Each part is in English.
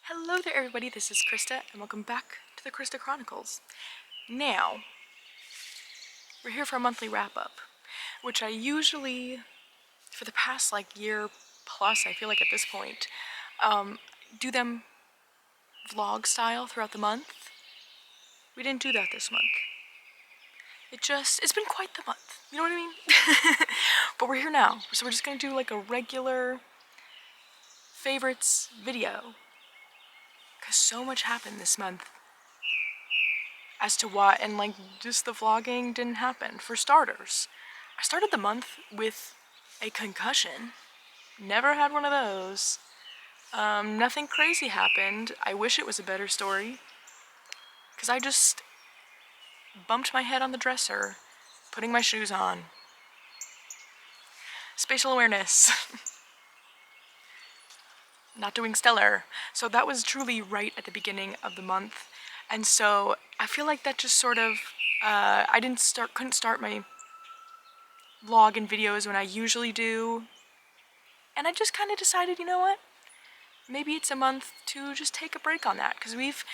Hello there everybody, this is Krista and welcome back to the Krista Chronicles. Now, we're here for a monthly wrap-up, which I usually, for the past year plus, I feel like at this point, do them vlog style throughout the month. We didn't do that this month. It's been quite the month, you know what I mean? But we're here now, so we're just gonna do like a regular favorites video. Because so much happened this month as to why, and just the vlogging didn't happen. For starters, I started the month with a concussion. Never had one of those. Nothing crazy happened. I wish it was a better story. Because I just bumped my head on the dresser, putting my shoes on. Spatial awareness. Not doing stellar. So that was truly right at the beginning of the month. And so I feel like that just sort of, couldn't start my vlog and videos when I usually do. And I just kind of decided, you know what? Maybe it's a month to just take a break on that. Because we've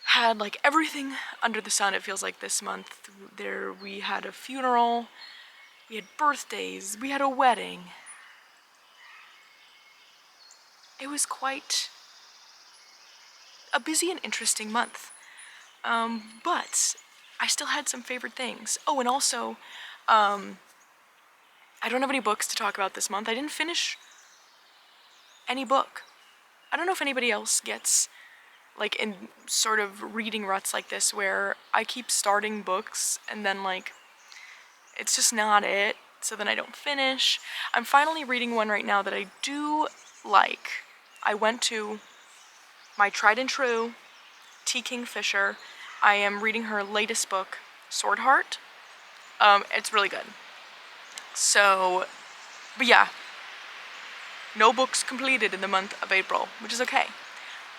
had everything under the sun, it feels like this month. We had a funeral, we had birthdays, we had a wedding. It was quite a busy and interesting month. But I still had some favorite things. Oh, and also, I don't have any books to talk about this month. I didn't finish any book. I don't know if anybody else gets in sort of reading ruts like this where I keep starting books and then it's just not it, so then I don't finish. I'm finally reading one right now that I do like. I went to my tried and true T. Kingfisher. I am reading her latest book, Sword Heart. It's really good. So, but yeah, no books completed in the month of April, which is okay.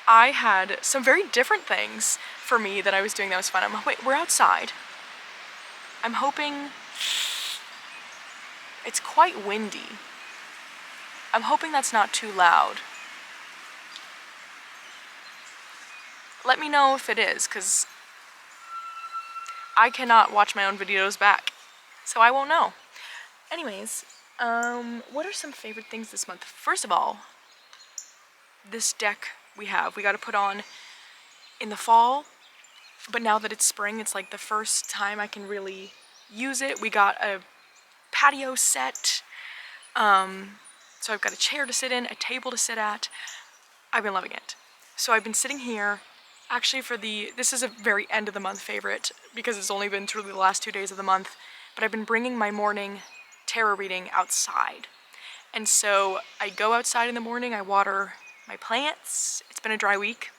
I had some very different things for me that I was doing that was fun. Wait, we're outside. I'm hoping it's quite windy. I'm hoping that's not too loud. Let me know if it is, because I cannot watch my own videos back, so I won't know. Anyways, what are some favorite things this month? First of all, this deck we got to put on in the fall, but now that it's spring, it's the first time I can really use it. We got a patio set, so I've got a chair to sit in, a table to sit at. I've been loving it. So I've been sitting here, actually this is a very end of the month favorite, because it's only been truly the last 2 days of the month, but I've been bringing my morning tarot reading outside. And so I go outside in the morning, I water my plants. It's been a dry week.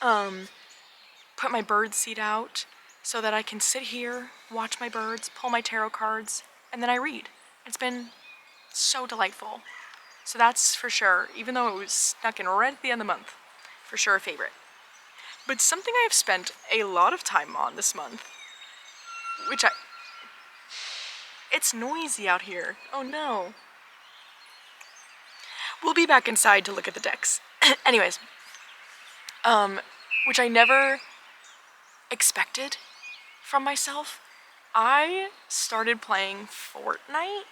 Put my bird seed out so that I can sit here, watch my birds, pull my tarot cards, and then I read. It's been so delightful. So that's for sure, even though it was snuck in right at the end of the month, for sure a favorite. But something I have spent a lot of time on this month, it's noisy out here. Oh no. We'll be back inside to look at the decks. Anyways, which I never expected from myself. I started playing Fortnite.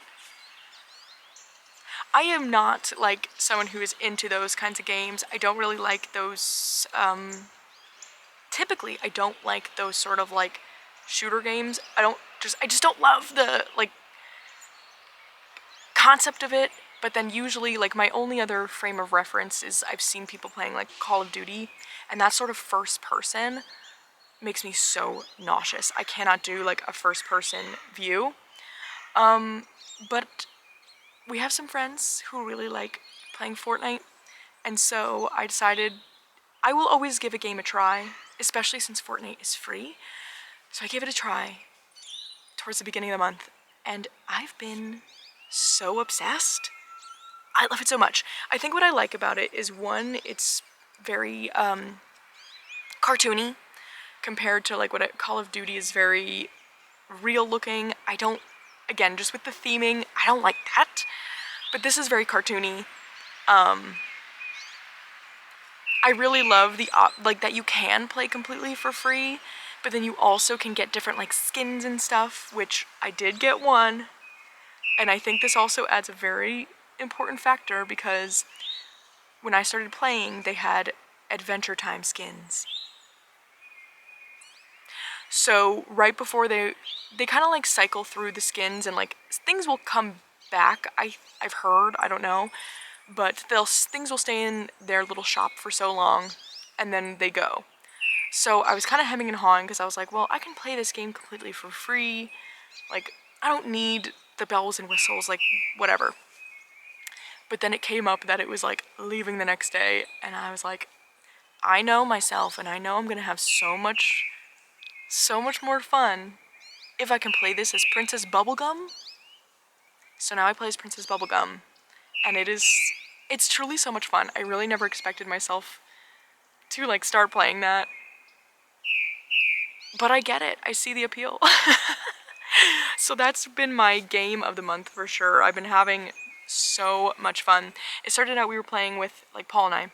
I am not someone who is into those kinds of games. I don't really like those, typically I don't like those sort of shooter games. I just don't love the concept of it. But then usually my only other frame of reference is I've seen people playing Call of Duty, and that sort of first person makes me so nauseous. I cannot do a first person view. But we have some friends who really like playing Fortnite, and so I decided I will always give a game a try, especially since Fortnite is free. So I gave it a try towards the beginning of the month, and I've been so obsessed. I love it so much. I think what I like about it is, one, it's very cartoony compared to what Call of Duty is very real looking. Again, just with the theming, I don't like that. But this is very cartoony. I really love the like that you can play completely for free, but then you also can get different like skins and stuff, which I did get one. And I think this also adds a very important factor because when I started playing, they had Adventure Time skins. So right before they kind of like cycle through the skins and like things will come back. I've heard, I don't know, but things will stay in their little shop for so long and then they go. So I was kind of hemming and hawing because I was like, well, I can play this game completely for free. Like, I don't need the bells and whistles, like, whatever. But then it came up that it was like leaving the next day and I was like, I know myself and I know I'm gonna have so much more fun if I can play this as Princess Bubblegum. So now I play as Princess Bubblegum and it's truly so much fun. I really never expected myself to like start playing that. But I get it. I see the appeal. So that's been my game of the month for sure. I've been having so much fun. It started out we were playing with like Paul and I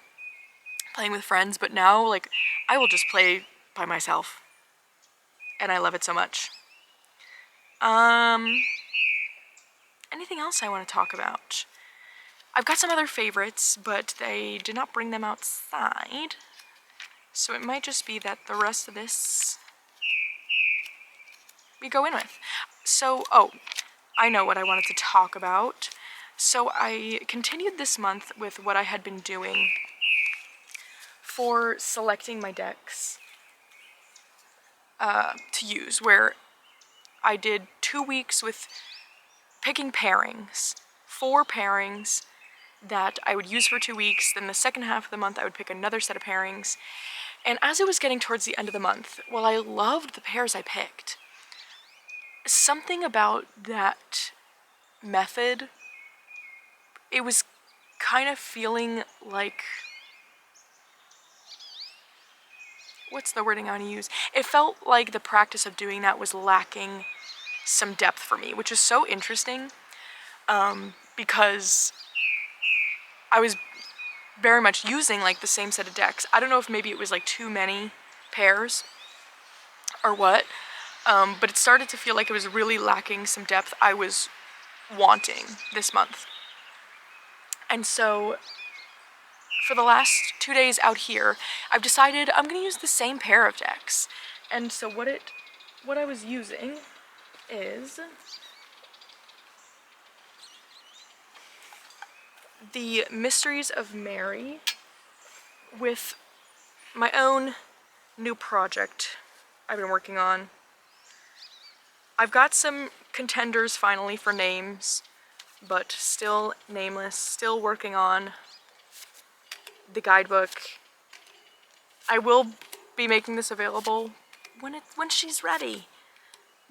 playing with friends, but now like I will just play by myself. And I love it so much. Anything else I want to talk about? I've got some other favorites, but they did not bring them outside. So it might just be that the rest of this we go in with. So, oh, I know what I wanted to talk about. So I continued this month with what I had been doing for selecting my decks to use, where I did 2 weeks with picking pairings, 4 pairings that I would use for 2 weeks. Then the second half of the month I would pick another set of pairings. And as it was getting towards the end of the month, while I loved the pairs I picked, something about that method, it was kind of feeling like, what's the wording I want to use? It felt like the practice of doing that was lacking some depth for me, which is so interesting because I was very much using like the same set of decks. I don't know if maybe it was like too many pairs or what, but it started to feel like it was really lacking some depth I was wanting this month. And so for the last 2 days out here, I've decided I'm going to use the same pair of decks. And so what I was using is the Mysteries of Mary with my own new project I've been working on. I've got some contenders finally for names, but still nameless, still working on the guidebook. I will be making this available when she's ready,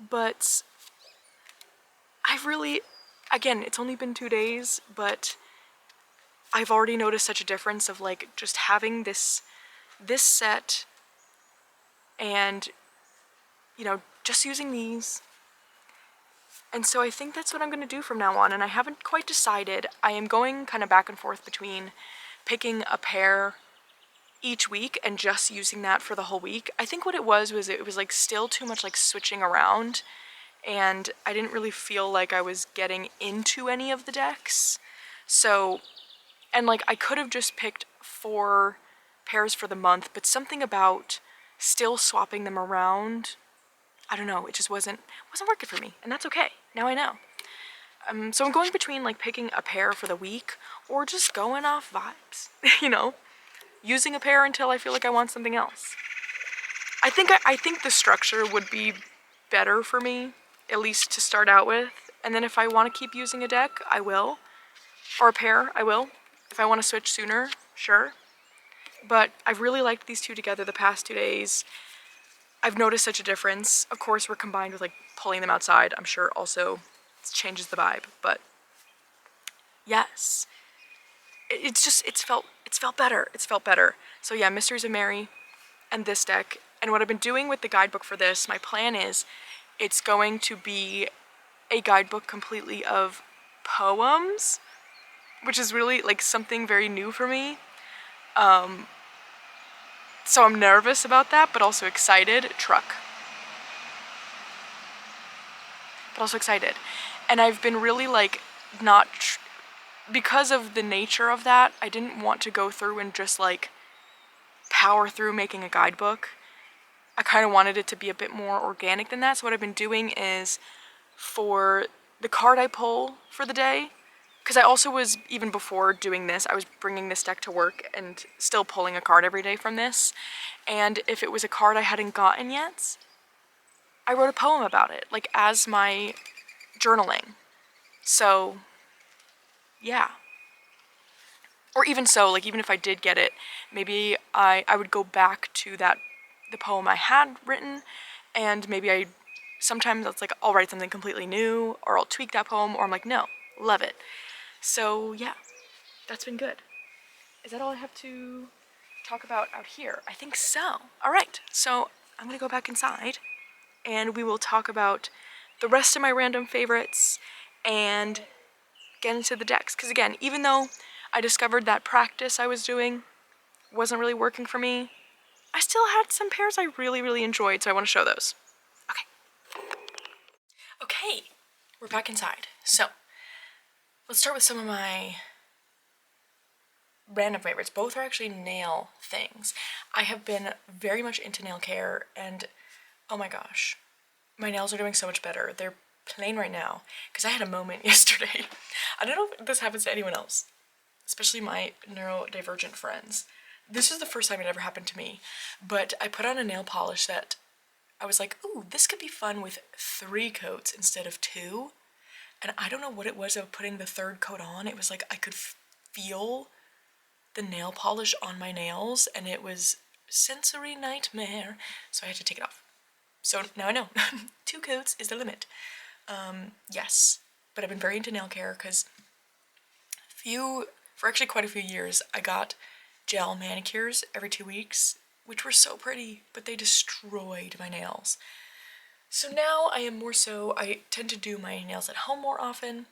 but I've really, again, it's only been 2 days, but I've already noticed such a difference of like just having this set and, you know, just using these. And so I think that's what I'm going to do from now on, and I haven't quite decided. I am going kind of back and forth between picking a pair each week and just using that for the whole week. I think what it was like still too much like switching around, and I didn't really feel like I was getting into any of the decks. So, and like I could have just picked 4 pairs for the month, but something about still swapping them around, I don't know, it just wasn't working for me, and that's okay. Now I know. So I'm going between like picking a pair for the week or just going off vibes, you know, using a pair until I feel like I want something else. I think the structure would be better for me, at least to start out with, and then if I want to keep using a deck, I will, or a pair, I will. If I want to switch sooner, sure. But I've really liked these two together the past 2 days. I've noticed such a difference. Of course, we're combined with like pulling them outside. I'm sure also changes the vibe, but yes, it's felt better. It's felt better. So yeah, Mysteries of Mary and this deck. And what I've been doing with the guidebook for this, my plan is it's going to be a guidebook completely of poems, which is really like something very new for me. So I'm nervous about that, but also excited. Truck. But also excited. And I've been really like not, because of the nature of that, I didn't want to go through and just like power through making a guidebook. I kind of wanted it to be a bit more organic than that. So what I've been doing is, for the card I pull for the day, because I also was, even before doing this, I was bringing this deck to work and still pulling a card every day from this. And if it was a card I hadn't gotten yet, I wrote a poem about it, like as my journaling. So, yeah. Or even so, like even if I did get it, maybe I would go back to the poem I had written, and maybe sometimes it's like I'll write something completely new, or I'll tweak that poem, or I'm like, no, love it. So yeah, that's been good. Is that all I have to talk about out here? I think so. All right, so I'm gonna go back inside and we will talk about the rest of my random favorites and get into the decks. Because again, even though I discovered that practice I was doing wasn't really working for me, I still had some pairs I really, really enjoyed, so I want to show those. Okay. Okay, we're back inside. So, let's start with some of my random favorites. Both are actually nail things. I have been very much into nail care, and oh my gosh, my nails are doing so much better. They're plain right now, because I had a moment yesterday. I don't know if this happens to anyone else, especially my neurodivergent friends. This is the first time it ever happened to me, but I put on a nail polish that I was like, ooh, this could be fun with 3 coats instead of 2. And I don't know what it was of putting the 3rd coat on. It was like I could feel the nail polish on my nails, and it was sensory nightmare, so I had to take it off. So now I know, 2 coats is the limit. Yes, but I've been very into nail care because for actually quite a few years, I got gel manicures every 2 weeks, which were so pretty, but they destroyed my nails. So now I tend to do my nails at home more often,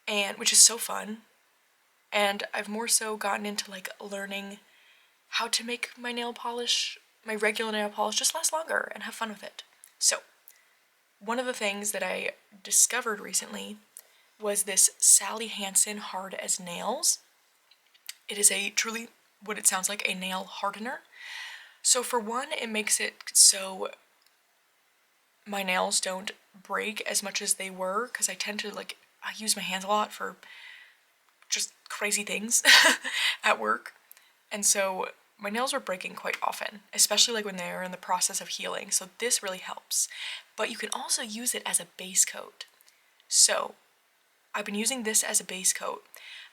and which is so fun. And I've more so gotten into like learning how to make my regular nail polish just last longer and have fun with it. So, one of the things that I discovered recently was this Sally Hansen Hard as Nails. It is a truly what it sounds like, a nail hardener. So for one, it makes it so my nails don't break as much as they were, because I tend to I use my hands a lot for just crazy things at work, and so my nails are breaking quite often, especially like when they're in the process of healing, so this really helps. But you can also use it as a base coat. So I've been using this as a base coat,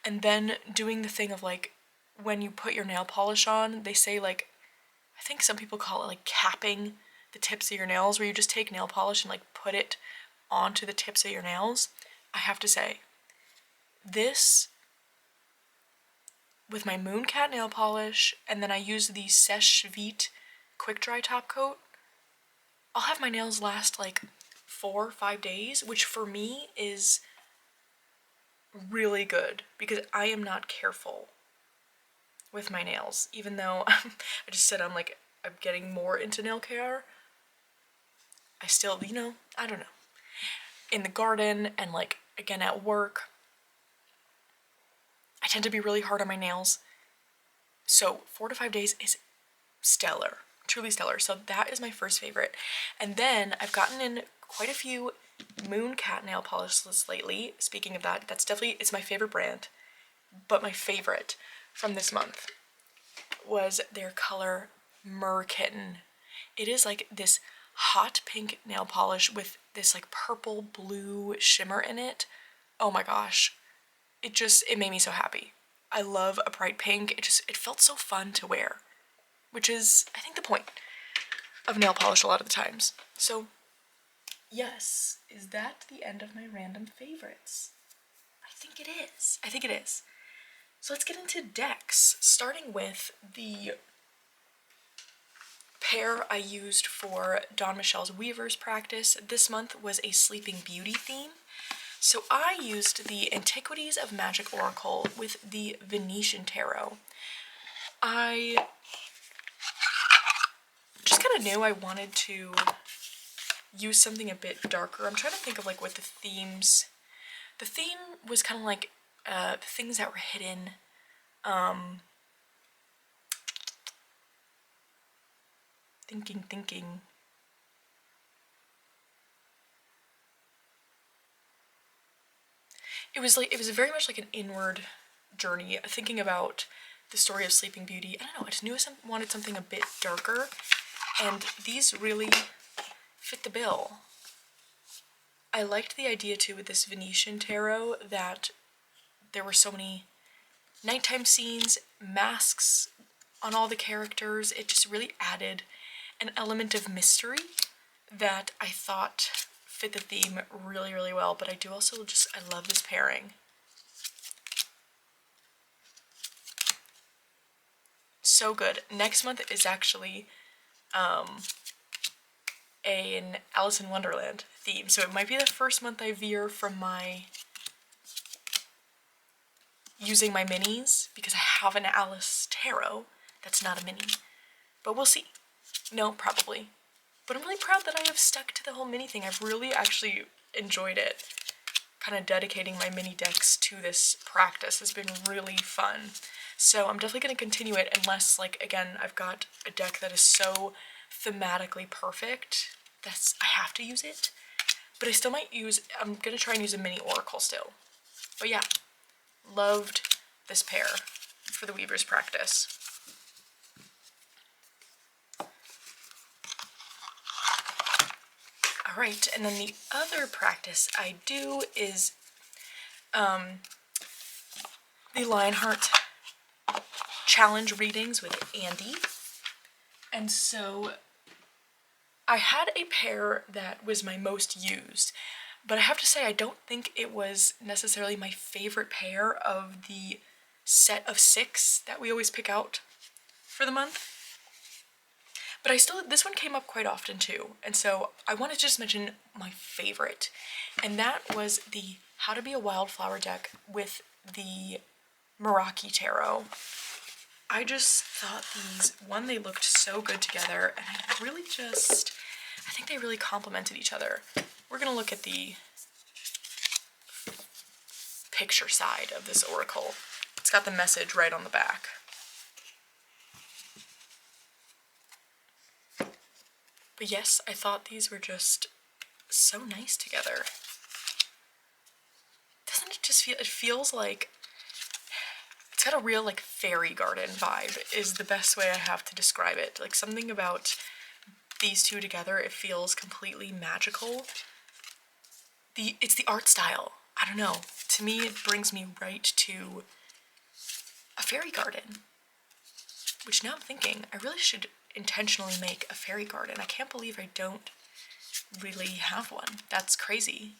and then doing the thing of like, when you put your nail polish on, they say I think some people call it like capping the tips of your nails, where you just take nail polish and like put it onto the tips of your nails. I have to say, this, with my Mooncat nail polish, and then I use the Seche Vite quick dry top coat, I'll have my nails last like 4 or 5 days, which for me is really good, because I am not careful with my nails, even though I just said I'm getting more into nail care. I still, I don't know. In the garden and again at work, I tend to be really hard on my nails. So 4 to 5 days is stellar, truly stellar. So that is my first favorite. And then I've gotten in quite a few Mooncat nail polishes lately. Speaking of that, it's my favorite brand. But my favorite from this month was their color Merkitten. It is like this hot pink nail polish with this purple blue shimmer in it. Oh my gosh. It made me so happy. I love a bright pink. It felt so fun to wear, which is, I think, the point of nail polish a lot of the times. So, yes, is that the end of my random favorites? I think it is. I think it is. So let's get into decks, starting with the pair I used for Dawn Michelle's Weaver's practice. This month was a Sleeping Beauty theme. So I used the Antiquities of Magick Oracle with the Venetian Tarot. I just kind of knew I wanted to use something a bit darker. I'm trying to think of like what the themes. The theme was kind of like things that were hidden. Thinking. It was very much like an inward journey, thinking about the story of Sleeping Beauty. I don't know, I just knew I wanted something a bit darker, and these really fit the bill. I liked the idea too with this Venetian tarot that there were so many nighttime scenes, masks on all the characters. It just really added an element of mystery that I thought fit the theme really, really well. But I do also I love this pairing. So good. Next month is actually an Alice in Wonderland theme, so it might be the first month I veer from using my minis, because I have an Alice tarot that's not a mini, but we'll see. No, probably. But I'm really proud that I have stuck to the whole mini thing. I've really actually enjoyed it. Kind of dedicating my mini decks to this practice has been really fun. So I'm definitely going to continue it unless, like, again, I've got a deck that is so thematically perfect that I have to use it. But I still might I'm going to try and use a mini oracle still. But yeah, loved this pair for the Weaver's practice. Alright, and then the other practice I do is the Lionheart challenge readings with Andy. And so I had a pair that was my most used, but I have to say I don't think it was necessarily my favorite pair of the set of 6 that we always pick out for the month. But this one came up quite often too, and so I want to just mention my favorite, and that was the How to Be a Wildflower deck with the Meraki Tarot. I just thought they looked so good together, and I think they really complemented each other. We're going to look at the picture side of this oracle. It's got the message right on the back. But yes, I thought these were just so nice together. Doesn't it just it feels like, it's got a real like fairy garden vibe is the best way I have to describe it. Like something about these two together, it feels completely magical. It's the art style. I don't know. To me, it brings me right to a fairy garden. Which now I'm thinking, I really should intentionally make a fairy garden. I can't believe I don't really have one. That's crazy.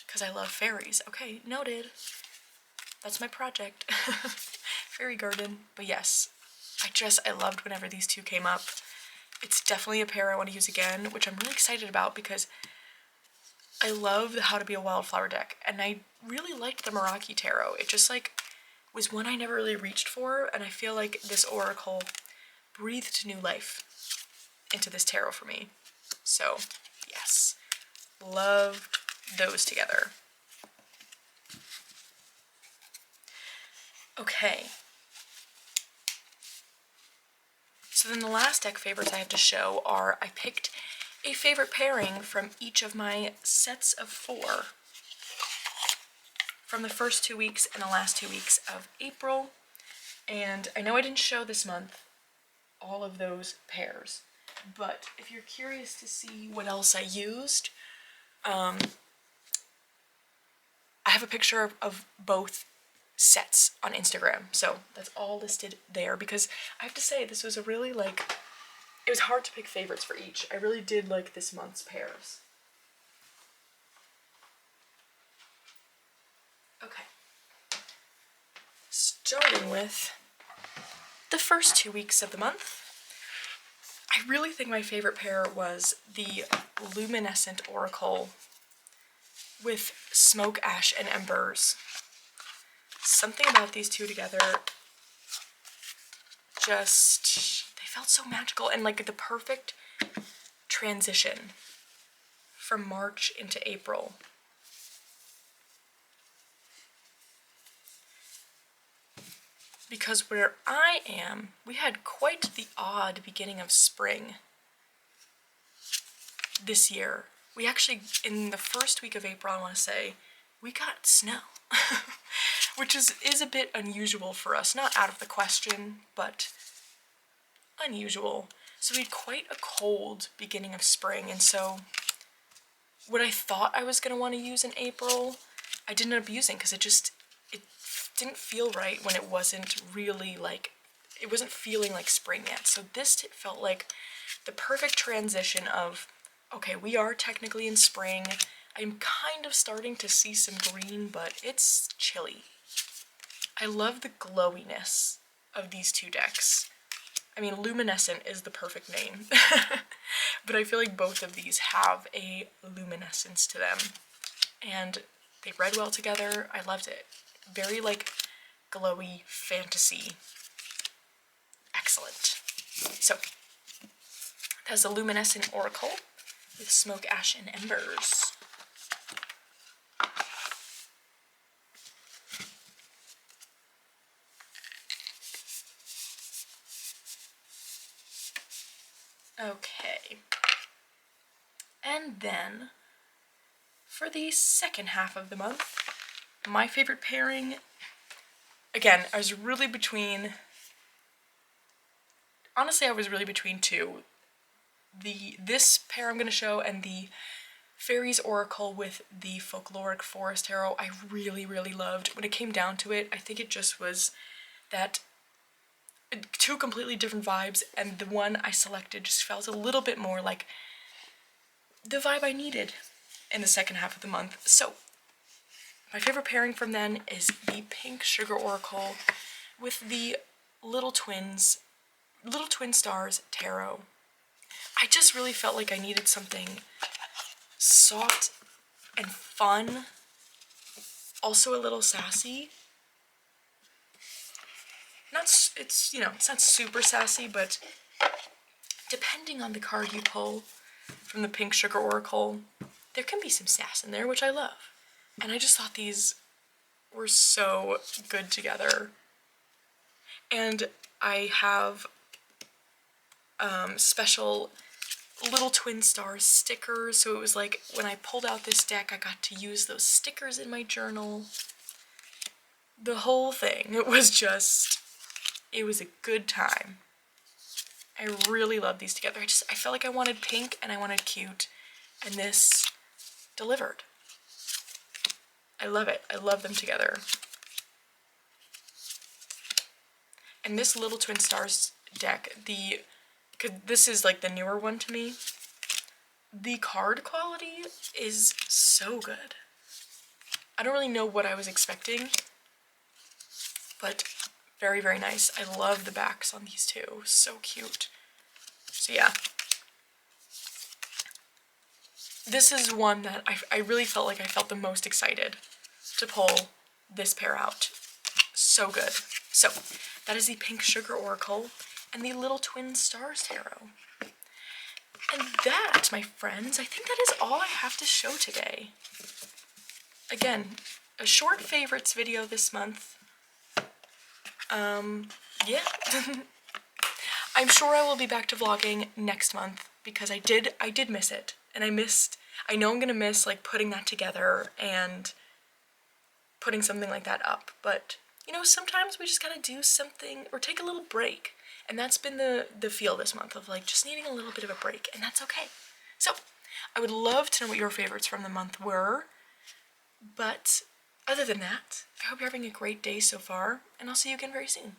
Because I love fairies. Okay, noted. That's my project. Fairy garden. But yes, I loved whenever these two came up. It's definitely a pair I want to use again, which I'm really excited about because I love the How to Be a Wildflower deck, and I really liked the Meraki Tarot. It just like was one I never really reached for, and I feel like this oracle breathed new life into this tarot for me. So yes, loved those together. Okay. So then the last deck favorites I have to show are, I picked a favorite pairing from each of my sets of 4 from the first 2 weeks and the last 2 weeks of April. And I know I didn't show this month all of those pairs, but if you're curious to see what else I used, I have a picture of both sets on Instagram, so that's all listed there, because I have to say this was a really it was hard to pick favorites for each. I really did like this month's pairs. Okay, starting with the first 2 weeks of the month, I really think my favorite pair was the Luminescent Oracle with Smoke, Ash, and Embers. Something about these two together they felt so magical and like the perfect transition from March into April. Because where I am, we had quite the odd beginning of spring this year. We actually, in the first week of April, I want to say, we got snow, which is a bit unusual for us. Not out of the question, but unusual. So we had quite a cold beginning of spring, and so what I thought I was going to want to use in April, I didn't end up using because it didn't feel right when it wasn't really like, it wasn't feeling like spring yet. So this felt like the perfect transition of, okay, we are technically in spring. I'm kind of starting to see some green, but it's chilly. I love the glowiness of these two decks. I mean, Luminescent is the perfect name, but I feel like both of these have a luminescence to them, and they read well together. I loved it. Very, like, glowy fantasy. Excellent. So, that's a Luminescent Oracle with Smoke, Ash, and Embers. Okay. And then, for the second half of the month, my favorite pairing, again, I was really between, honestly, I was really between two. This pair I'm going to show and the Fairies Oracle with the Folkloric Forest Tarot, I really, really loved. When it came down to it, I think it just was that two completely different vibes, and the one I selected just felt a little bit more like the vibe I needed in the second half of the month. So, my favorite pairing from then is the Pink Sugar Oracle with the Little Twin Stars Tarot. I just really felt like I needed something soft and fun, also a little sassy. It's not super sassy, but depending on the card you pull from the Pink Sugar Oracle, there can be some sass in there, which I love. And I just thought these were so good together. And I have special Little Twin Stars stickers, so it was like when I pulled out this deck, I got to use those stickers in my journal. The whole thing, it was a good time. I really love these together. I felt like I wanted pink and I wanted cute, and this delivered. I love it. I love them together. And this Little Twin Stars deck, because this is like the newer one to me, the card quality is so good. I don't really know what I was expecting, but very, very nice. I love the backs on these two. So cute. So yeah. This is one that I really felt like I felt the most excited to pull this pair out. So good. So, that is the Pink Sugar Oracle and the Little Twin Stars Tarot. And that, my friends, I think that is all I have to show today. Again, a short favorites video this month. Yeah. I'm sure I will be back to vlogging next month because I did miss it. And I know I'm gonna miss like putting that together and putting something like that up. But, you know, sometimes we just gotta do something or take a little break. And that's been the feel this month of like just needing a little bit of a break, and that's okay. So, I would love to know what your favorites from the month were. But other than that, I hope you're having a great day so far, and I'll see you again very soon.